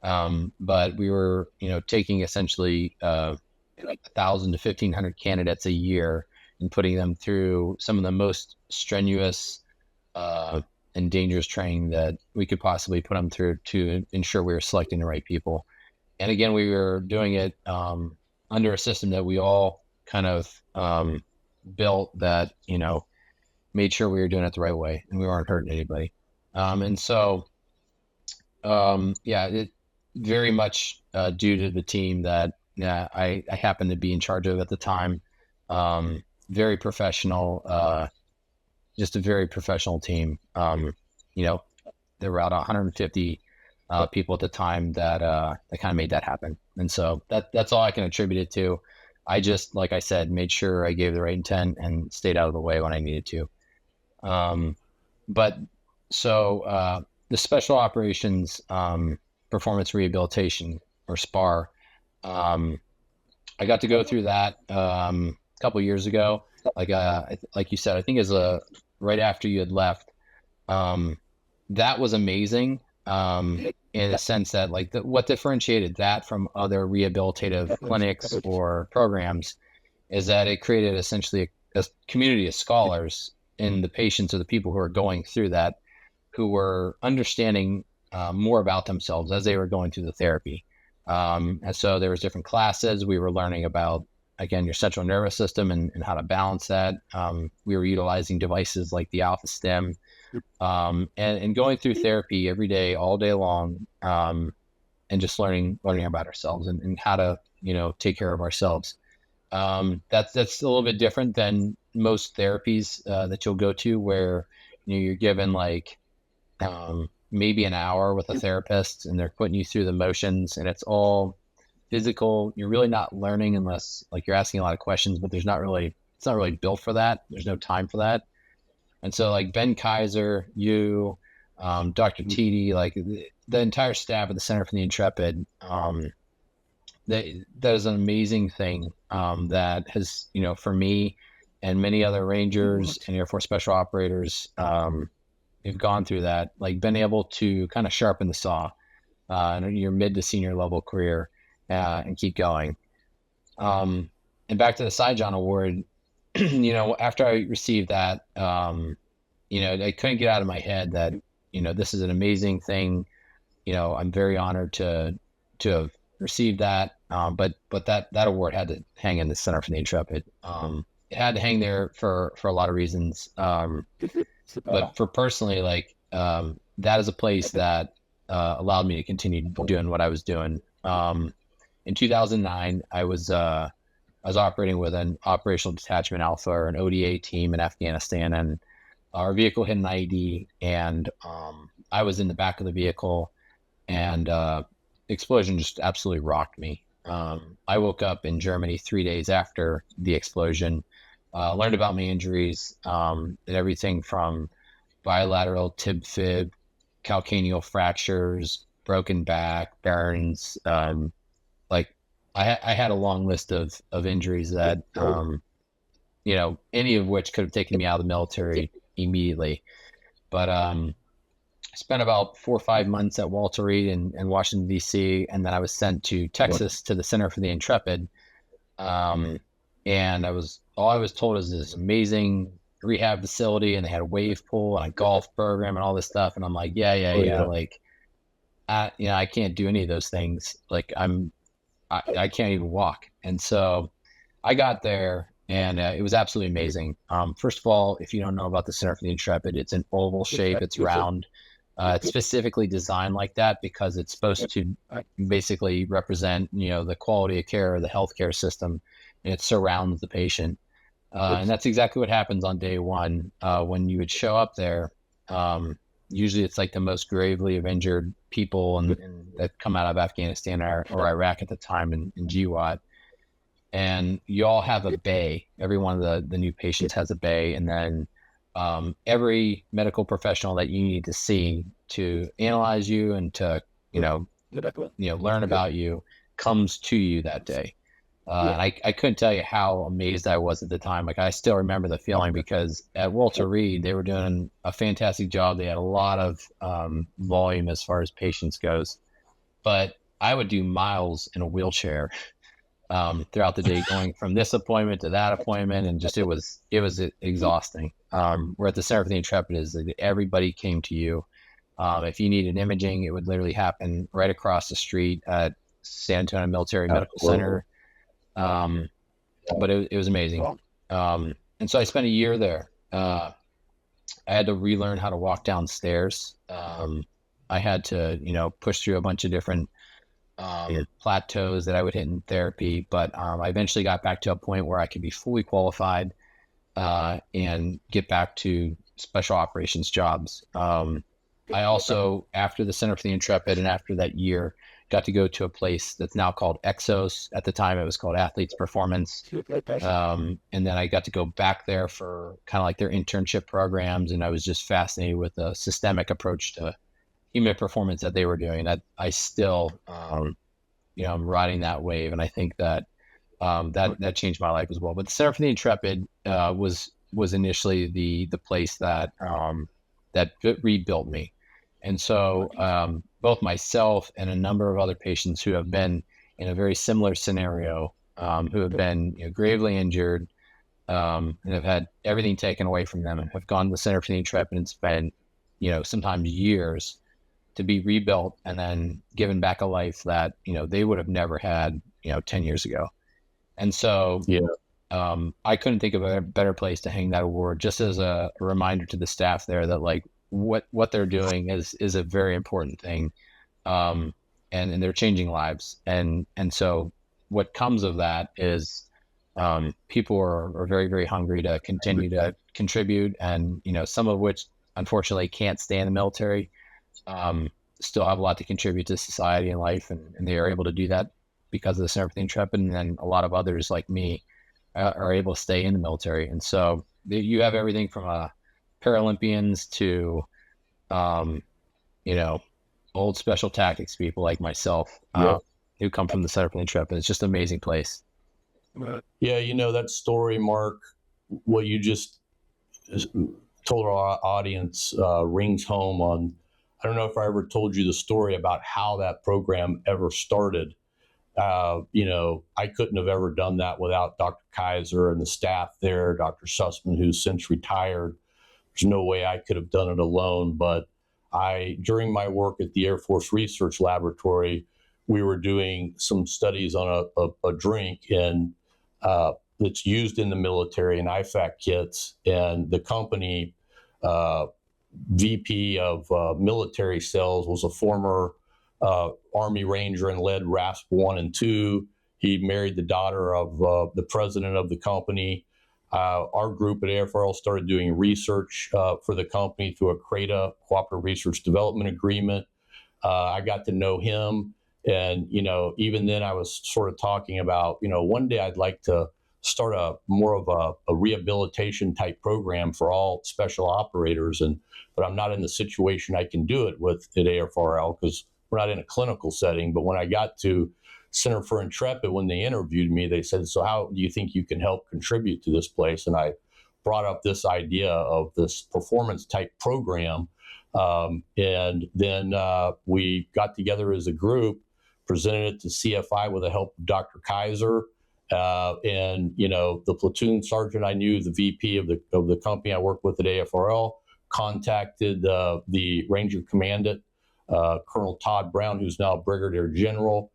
but we were taking essentially 1,000 to 1,500 candidates a year and putting them through some of the most strenuous and dangerous training that we could possibly put them through to ensure we were selecting the right people. And again, we were doing it under a system that we all kind of built that, made sure we were doing it the right way and we weren't hurting anybody. And so, it very much due to the team that I happened to be in charge of at the time. Very professional, just a very professional team. There were about 150 people at the time that kind of made that happen. And so that's all I can attribute it to. I just, like I said, made sure I gave the right intent and stayed out of the way when I needed to. So the Special Operations Performance Rehabilitation, or SPAR, I got to go through that a couple of years ago. Like you said, I think it was right after you had left. That was amazing in the sense that what differentiated that from other rehabilitative clinics or programs is that it created essentially a community of scholars in the patients or the people who are going through that, who were understanding more about themselves as they were going through the therapy. And so there was different classes. We were learning about, again, your central nervous system and how to balance that. We were utilizing devices like the Alpha Stim, and going through therapy every day, all day long, and just learning about ourselves and how to, take care of ourselves. That's a little bit different than most therapies that you'll go to, where you're given maybe an hour with a therapist and they're putting you through the motions and it's all physical. You're really not learning unless you're asking a lot of questions, but it's not really built for that. There's no time for that. And so Ben Kaiser, you, Dr. Titi, the entire staff at the Center for the Intrepid, that is an amazing thing that has, for me and many other Rangers and Air Force Special Operators who've gone through that, been able to kind of sharpen the saw in your mid to senior level career and keep going. And back to the Cy John Award, after I received that, I couldn't get out of my head that, this is an amazing thing. I'm very honored to have received that. But that award had to hang in the Center for the Intrepid. It had to hang there for a lot of reasons. But for personally, that is a place that allowed me to continue doing what I was doing. In 2009, I was operating with an Operational Detachment Alpha, or an ODA team in Afghanistan, and our vehicle hit an IED, and I was in the back of the vehicle, and the explosion just absolutely rocked me. I woke up in Germany 3 days after the explosion, learned about my injuries, and everything from bilateral tib fib, calcaneal fractures, broken back, burns. I had a long list of injuries that, any of which could have taken me out of the military immediately. But I spent about 4 or 5 months at Walter Reed in Washington, D.C., and then I was sent to Texas to the Center for the Intrepid. And all I was told is this amazing rehab facility, and they had a wave pool and a golf program and all this stuff. And I'm like, yeah. I can't do any of those things. I can't even walk. And so I got there, and it was absolutely amazing. First of all, if you don't know about the Center for the Intrepid, it's an oval shape. It's round. It's specifically designed like that because it's supposed to basically represent, the quality of care of the healthcare system, and it surrounds the patient. And that's exactly what happens on day one. When you would show up there, Usually it's like the most gravely injured people and that come out of Afghanistan or Iraq at the time in GWAT. And you all have a bay. Every one of the new patients has a bay. And then every medical professional that you need to see to analyze you and to, learn about you comes to you that day. And I couldn't tell you how amazed I was at the time. Like, I still remember the feeling, because at Walter Reed, they were doing a fantastic job. They had a lot of volume as far as patients goes, but I would do miles in a wheelchair throughout the day, going from this appointment to that appointment. And just, it was exhausting. Where at the Center for the Intrepid is that everybody came to you. If you needed imaging, it would literally happen right across the street at San Antonio Military Medical Center. But it was amazing. And so I spent a year there. I had to relearn how to walk downstairs. I had to, push through a bunch of different plateaus that I would hit in therapy. But I eventually got back to a point where I could be fully qualified and get back to special operations jobs. I also, after the Center for the Intrepid and after that year, got to go to a place that's now called Exos. At the time, it was called Athletes Performance. And then I got to go back there for kind of like their internship programs. And I was just fascinated with the systemic approach to human performance that they were doing. I still, I'm riding that wave. And I think that that changed my life as well. But the Center for the Intrepid was initially the place that rebuilt me. And so both myself and a number of other patients who have been in a very similar scenario, who have been gravely injured and have had everything taken away from them and have gone to the Center for the Intrepid and spent, sometimes years to be rebuilt and then given back a life that, they would have never had, 10 years ago. And so I couldn't think of a better place to hang that award, just as a reminder to the staff there that, like, what they're doing is a very important thing. And they're changing lives. And so what comes of that is people are very, very hungry to continue to contribute, and, some of which unfortunately can't stay in the military, still have a lot to contribute to society and life. And they are able to do that because of the Center for the Intrepid. And then a lot of others like me are able to stay in the military. And so you have everything from Paralympians to, old special tactics people like myself, who come from the Center for the Intrepid. It's just an amazing place. Yeah, that story, Mark, what you just told our audience rings home on. I don't know if I ever told you the story about how that program ever started. I couldn't have ever done that without Dr. Kaiser and the staff there, Dr. Sussman, who's since retired. There's no way I could have done it alone. But during my work at the Air Force Research Laboratory, we were doing some studies on a drink that's used in the military in IFAC kits. And the company VP of military sales was a former Army Ranger and led RASP 1 and 2. He married the daughter of the president of the company. Our group at AFRL started doing research for the company through a CRADA, Cooperative Research Development Agreement. I got to know him. And, even then I was sort of talking about, one day I'd like to start more of a rehabilitation type program for all special operators. But I'm not in the situation I can do it with at AFRL because we're not in a clinical setting. But when I got to Center for Intrepid, when they interviewed me, they said, so how do you think you can help contribute to this place? And I brought up this idea of this performance type program. And then we got together as a group, presented it to CFI with the help of Dr. Kaiser. And, the platoon sergeant I knew, the VP of the company I worked with at AFRL, contacted the Ranger Commandant, Colonel Todd Brown, who's now Brigadier General.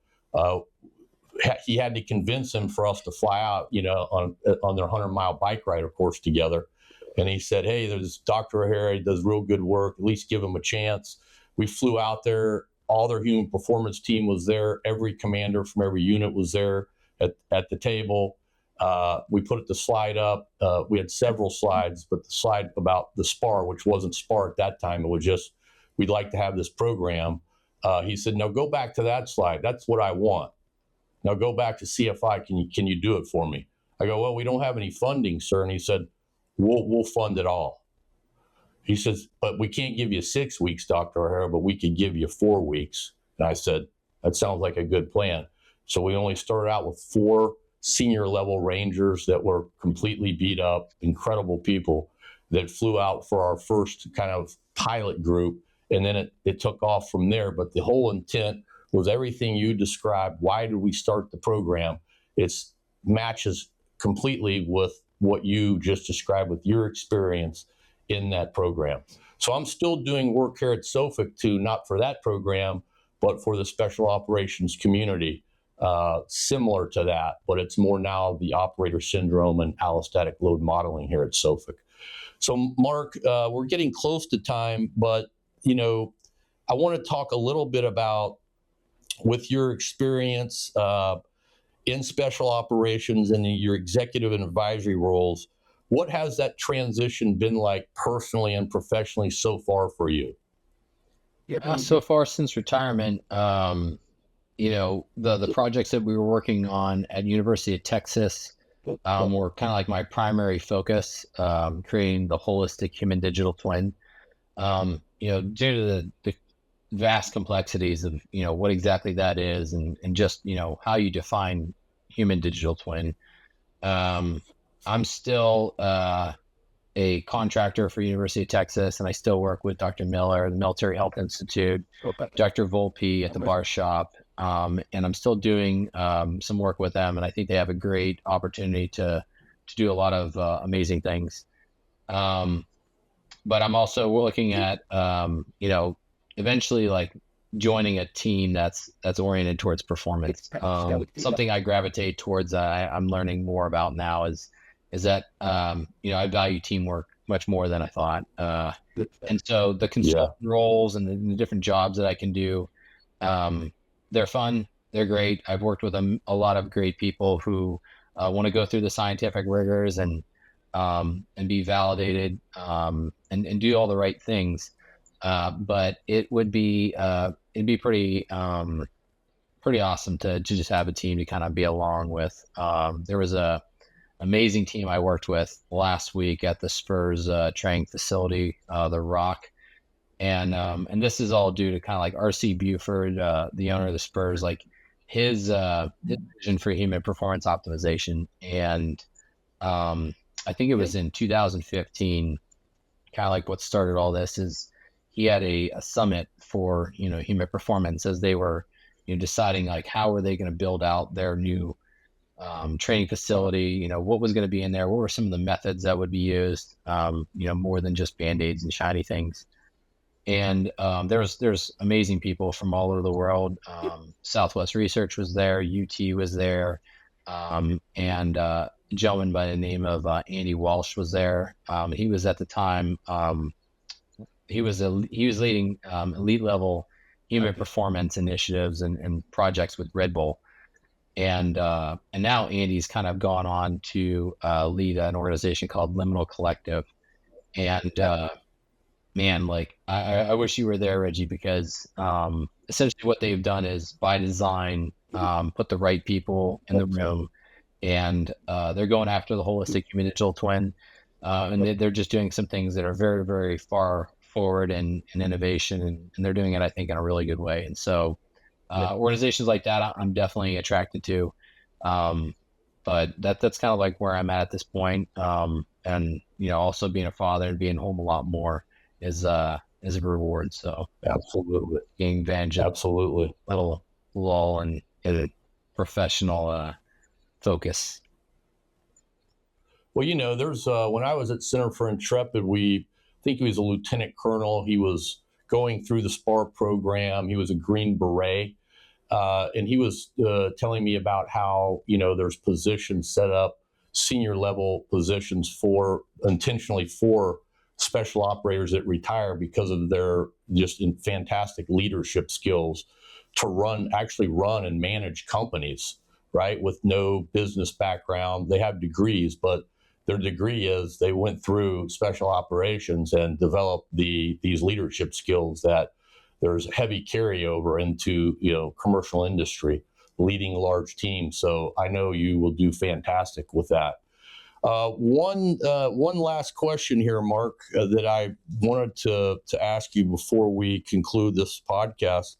He had to convince him for us to fly out, on their 100-mile bike ride, of course, together. And he said, hey, there's Dr. O'Hara, he does real good work, at least give him a chance. We flew out there. All their human performance team was there. Every commander from every unit was there at the table. We put the slide up. We had several slides, but the slide about the SPAR, which wasn't SPAR at that time, it was just, we'd like to have this program. He said, no, go back to that slide. That's what I want. Now go back to CFI. Can you do it for me? I go, well, we don't have any funding, sir. And he said, we'll fund it all. He says, but we can't give you 6 weeks, Dr. O'Hara, but we could give you 4 weeks. And I said, that sounds like a good plan. So we only started out with 4 senior level Rangers that were completely beat up, incredible people that flew out for our first kind of pilot group. And then it took off from there. But the whole intent was everything you described. Why did we start the program? It matches completely with what you just described with your experience in that program. So I'm still doing work here at Sophic too, not for that program, but for the special operations community, similar to that, but it's more now the operator syndrome and allostatic load modeling here at Sophic. So Marc, we're getting close to time, but I want to talk a little bit about, with your experience in special operations and your executive and advisory roles, what has that transition been like personally and professionally so far for you? So far since retirement, the projects that we were working on at University of Texas were kind of like my primary focus, creating the holistic human digital twin. Due to the vast complexities of, what exactly that is and just, how you define human digital twin. I'm still a contractor for University of Texas, and I still work with Dr. Miller, the Military Health Institute, Dr. Volpe at the bar shop, and I'm still doing some work with them, and I think they have a great opportunity to do a lot of amazing things. But I'm also looking at, eventually like joining a team that's oriented towards performance. Something I gravitate towards, I'm learning more about now is that, I value teamwork much more than I thought. And so the consultant roles and the different jobs that I can do, they're fun. They're great. I've worked with a lot of great people who want to go through the scientific rigors and be validated and do all the right things. But it'd be pretty awesome to just have a team to kind of be along with. There was a amazing team I worked with last week at the Spurs training facility, the Rock. And this is all due to kind of like R.C. Buford, the owner of the Spurs, like his vision for human performance optimization. And I think it was in 2015, kind of like what started all this is he had a summit for, human performance as they were, deciding like how are they going to build out their new training facility, what was going to be in there, what were some of the methods that would be used, more than just Band-Aids and shiny things. And there's amazing people from all over the world. Southwest Research was there, UT was there, and a gentleman by the name of Andy Walsh was there. He was at the time, he was leading elite level human performance initiatives and projects with Red Bull. And now Andy's kind of gone on to lead an organization called Liminal Collective. And man, like I wish you were there, Reggie, because essentially what they've done is by design put the right people in the room, and they're going after the holistic human digital twin, and they're just doing some things that are very, very far forward in innovation, and they're doing it, I think, in a really good way. And so organizations like that I'm definitely attracted to, but that's kind of like where I'm at this point. And also being a father and being home a lot more is a reward. So absolutely, taking advantage of absolutely little lull and a professional focus. Well, there's when I was at Center for Intrepid, I think he was a lieutenant colonel. He was going through the SPAR program. He was a Green Beret. And he was telling me about how, there's positions set up, senior level positions intentionally for special operators that retire because of their just fantastic leadership skills to run and manage companies right, with no business background. They have degrees, but their degree is they went through special operations and developed these leadership skills that there's heavy carryover into, commercial industry, leading large teams. So I know you will do fantastic with that. One last question here, Marc, that I wanted to ask you before we conclude this podcast.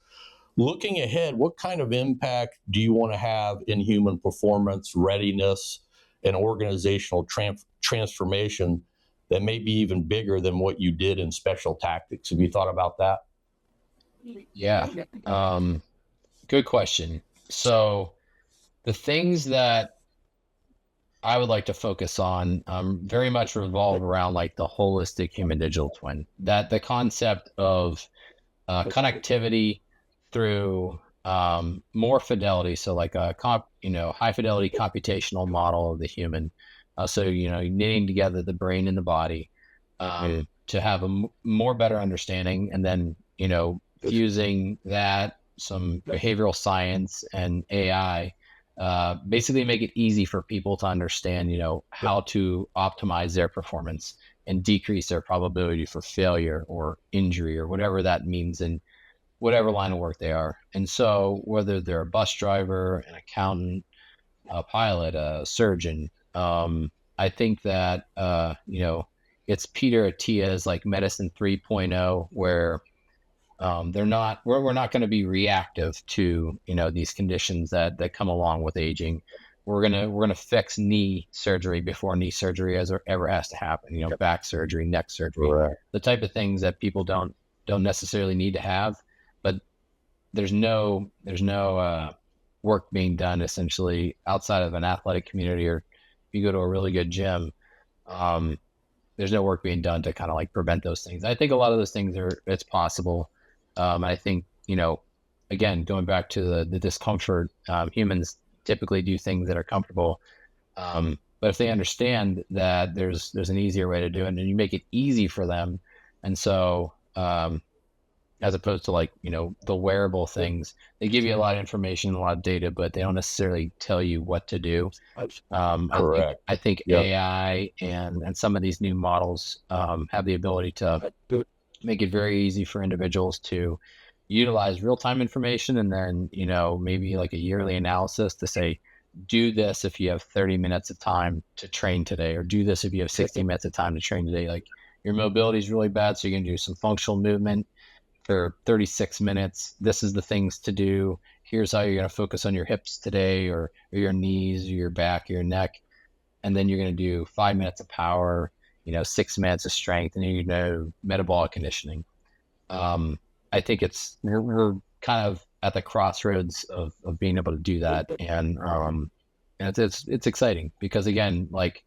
Looking ahead, what kind of impact do you want to have in human performance, readiness, and organizational transformation that may be even bigger than what you did in special tactics? Have you thought about that? Yeah. Good question. So the things that I would like to focus on very much revolve around like the holistic human digital twin, that the concept of connectivity through more fidelity. So like a high fidelity computational model of the human. So, knitting together the brain and the body to have a more better understanding, and then, fusing that some behavioral science and AI, basically make it easy for people to understand, how to optimize their performance and decrease their probability for failure or injury or whatever that means in whatever line of work they are. And so whether they're a bus driver, an accountant, a pilot, a surgeon, I think that, it's Peter Attia's like medicine 3.0, where we're not going to be reactive to, these conditions that come along with aging. We're going to fix knee surgery before knee surgery ever has to happen, back surgery, neck surgery, Right. the type of things that people don't necessarily need to have, but there's no work being done essentially outside of an athletic community, or if you go to a really good gym, there's no work being done to kind of like prevent those things. I think a lot of those things it's possible. I think, again, going back to the discomfort, humans typically do things that are comfortable. But if they understand that there's an easier way to do it, and you make it easy for them. And so, as opposed to like, the wearable things, they give you a lot of information, a lot of data, but they don't necessarily tell you what to do. Correct. I think Yep. AI and some of these new models have the ability to make it very easy for individuals to utilize real-time information, and then, maybe like a yearly analysis to say, do this if you have 30 minutes of time to train today, or do this if you have 60 minutes of time to train today. Like your mobility is really bad, so you're going to do some functional movement for 36 minutes. This is the things to do. Here's how you're going to focus on your hips today, or your knees, or your back, or your neck. And then you're going to do 5 minutes of power, 6 minutes of strength, and metabolic conditioning. I think we're kind of at the crossroads of being able to do that. And it's exciting because, again, like,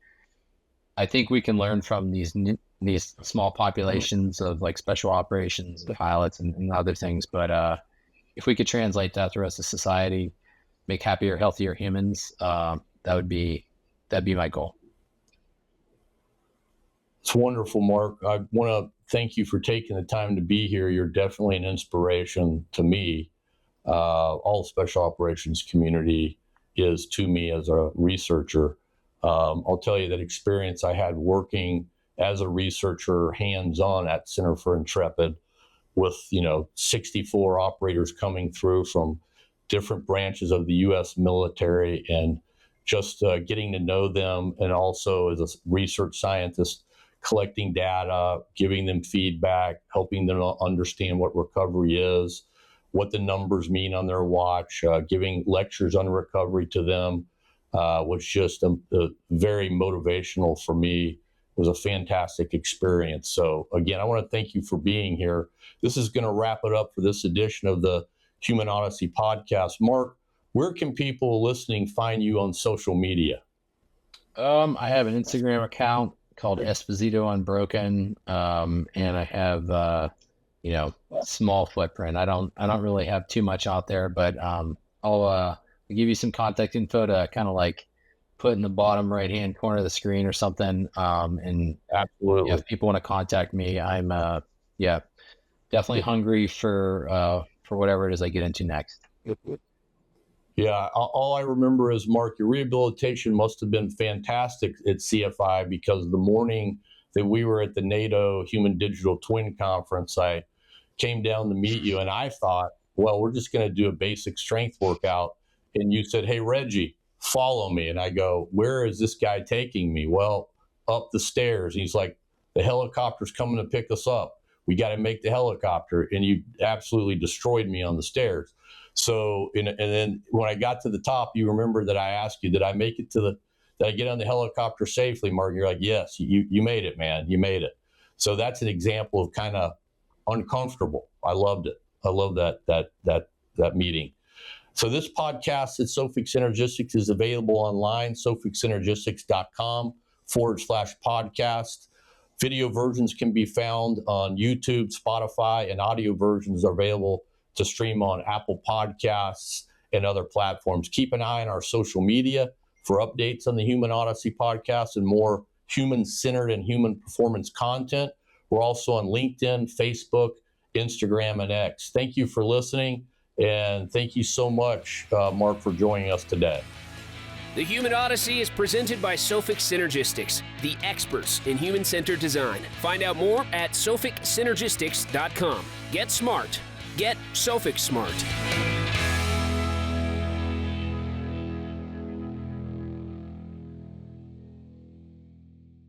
I think we can learn from these small populations of like special operations pilots and other things. But if we could translate that to the rest of society, make happier, healthier humans, that'd be my goal. It's wonderful, Marc. I want to thank you for taking the time to be here. You're definitely an inspiration to me. All the special operations community is to me as a researcher. I'll tell you that experience I had working as a researcher hands-on at Center for Intrepid with, 64 operators coming through from different branches of the U.S. military, and just getting to know them, and also as a research scientist, collecting data, giving them feedback, helping them understand what recovery is, what the numbers mean on their watch, giving lectures on recovery to them was just very motivational for me. It was a fantastic experience. So again, I want to thank you for being here. This is going to wrap it up for this edition of the Human Odyssey podcast. Marc, where can people listening find you on social media? I have an Instagram account called Esposito Unbroken, and I have small footprint. I don't really have too much out there, but I'll give you some contact info to kind of like put in the bottom right hand corner of the screen or something. And Absolutely. if people want to contact me, I'm definitely hungry for whatever it is I get into next. Yeah, all I remember is, Mark, your rehabilitation must have been fantastic at CFI, because the morning that we were at the NATO Human Digital Twin Conference, I came down to meet you, and I thought, well, we're just going to do a basic strength workout. And you said, hey, Reggie, follow me. And I go, where is this guy taking me? Well, up the stairs. He's like, the helicopter's coming to pick us up. We got to make the helicopter. And you absolutely destroyed me on the stairs. So, and then when I got to the top, you remember that I asked you, did I make it did I get on the helicopter safely, Mark? You're like, yes, you made it, man. You made it. So that's an example of kind of uncomfortable. I loved it. I love that meeting. So this podcast at Sophic Synergistics is available online, sophicsynergistics.com/podcast. Video versions can be found on YouTube, Spotify, and audio versions are available to stream on Apple Podcasts and other platforms. Keep an eye on our social media for updates on the Human Odyssey podcast and more human-centered and human performance content. We're also on LinkedIn, Facebook, Instagram, and X. Thank you for listening, and thank you so much, Mark, for joining us today. The Human Odyssey is presented by Sophic Synergistics, the experts in human-centered design. Find out more at sophicsynergistics.com. Get smart. Get Sophic smart.